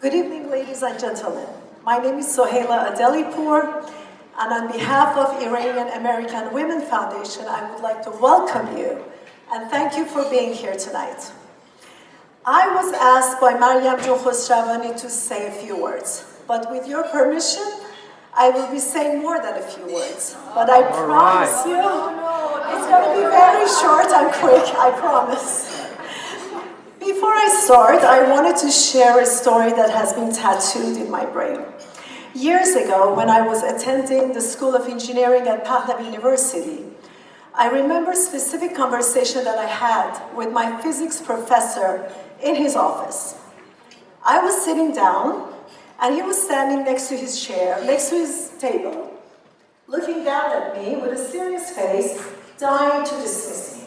Good evening, ladies and gentlemen. My name is Soheila Adelipour, and on behalf of Iranian American Women Foundation, I would like to welcome you and thank you for being here tonight. I was asked by Maryam Khosravani to say a few words, but with your permission, I will be saying more than a few words. But I promise you, it's going to be very short and quick, I promise. Before I start, I wanted to share a story that has been tattooed in my brain. Years ago, when I was attending the School of Engineering at Pahlavi University, I remember a specific conversation that I had with my physics professor in his office. I was sitting down, and he was standing next to his chair, next to his table, looking down at me with a serious face, dying to dismiss me.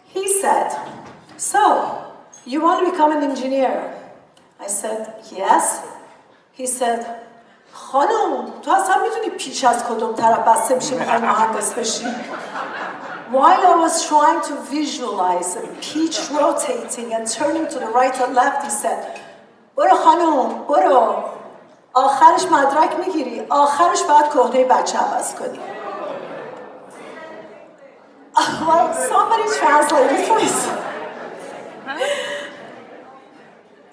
He said, "So, you want to become an engineer?" I said, "Yes." He said, "خانم, تو اصلا میتونی پیچ از کدوم طرف بسته میشی میخوای مهندس بشی?" While I was trying to visualize a peach rotating and turning to the right and left, he said, "برو خانم, برو. آخرش مدرک میگیری. آخرش باید کهنه بچه عوض کنی." Well, somebody translate it, please.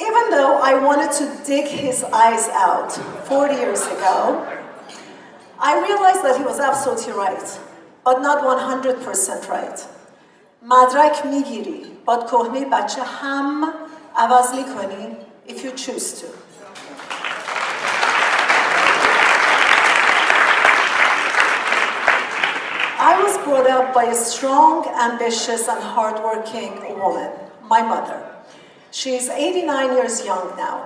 Even though I wanted to dig his eyes out 40 years ago, I realized that he was absolutely right, but not 100% right. مدرک میگیری، با کهنه بچه هم عوض میکنی if you choose to. I was brought up by a strong, ambitious, and hardworking woman, my mother. She is 89 years young now.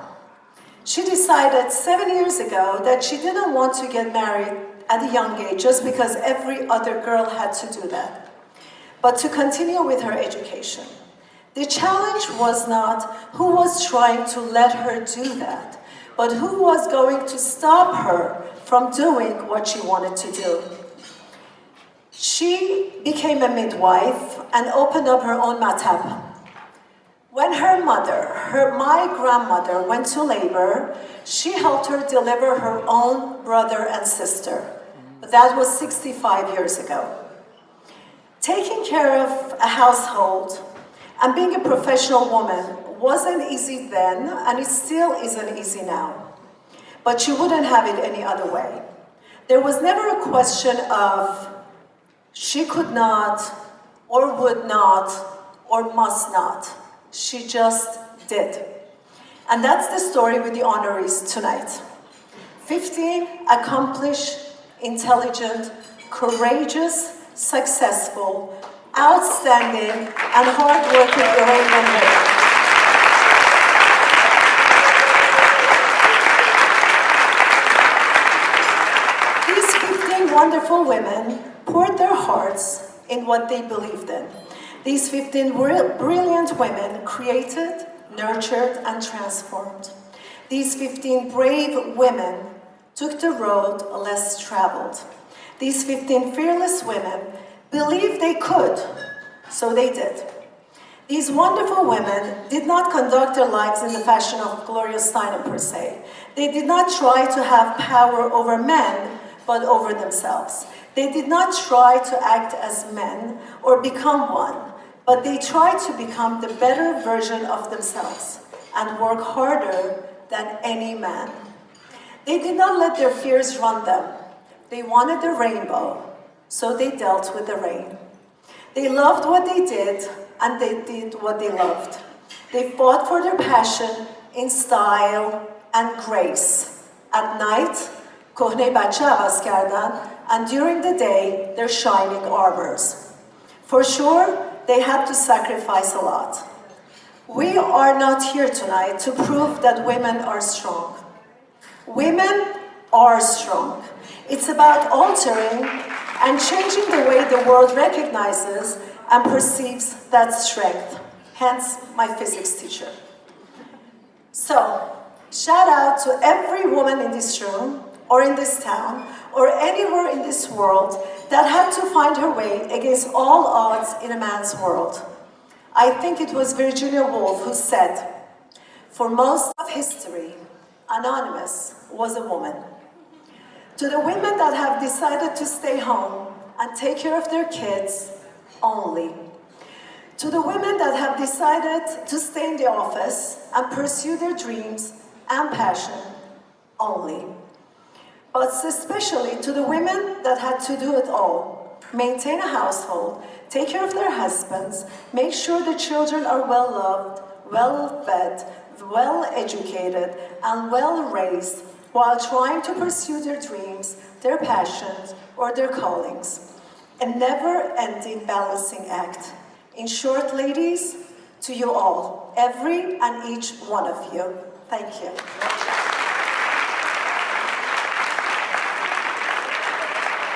She decided 7 years ago that she didn't want to get married at a young age just because every other girl had to do that, but to continue with her education. The challenge was not who was trying to let her do that, but who was going to stop her from doing what she wanted to do. She became a midwife and opened up her own matab. When her mother, my grandmother, went to labor, she helped her deliver her own brother and sister. That was 65 years ago. Taking care of a household and being a professional woman wasn't easy then, and it still isn't easy now. But she wouldn't have it any other way. There was never a question of she could not, or would not, or must not. She just did. And that's the story with the honorees tonight. 15 accomplished, intelligent, courageous, successful, outstanding, and hardworking Iranian women. These 15 wonderful women poured their hearts in what they believed in. These 15 brilliant women created, nurtured, and transformed. These 15 brave women took the road less traveled. These 15 fearless women believed they could, so they did. These wonderful women did not conduct their lives in the fashion of Gloria Steinem per se. They did not try to have power over men, but over themselves. They did not try to act as men or become one, but they tried to become the better version of themselves and work harder than any man. They did not let their fears run them. They wanted the rainbow, so they dealt with the rain. They loved what they did, and they did what they loved. They fought for their passion in style and grace. At night, kohne bache avaz kardan, and during the day, their shining armors. For sure, they had to sacrifice a lot. We are not here tonight to prove that women are strong. Women are strong. It's about altering and changing the way the world recognizes and perceives that strength. Hence, my physics teacher. So, shout out to every woman in this room, or in this town, or anywhere in this world that had to find her way against all odds in a man's world. I think it was Virginia Woolf who said, For most of history, Anonymous was a woman. To the women that have decided to stay home and take care of their kids only. To the women that have decided to stay in the office and pursue their dreams and passion only. But especially to the women that had to do it all. Maintain a household, take care of their husbands, make sure the children are well loved, well fed, well educated, and well raised while trying to pursue their dreams, their passions, or their callings. A never-ending balancing act. In short, ladies, to you all, every and each one of you, thank you.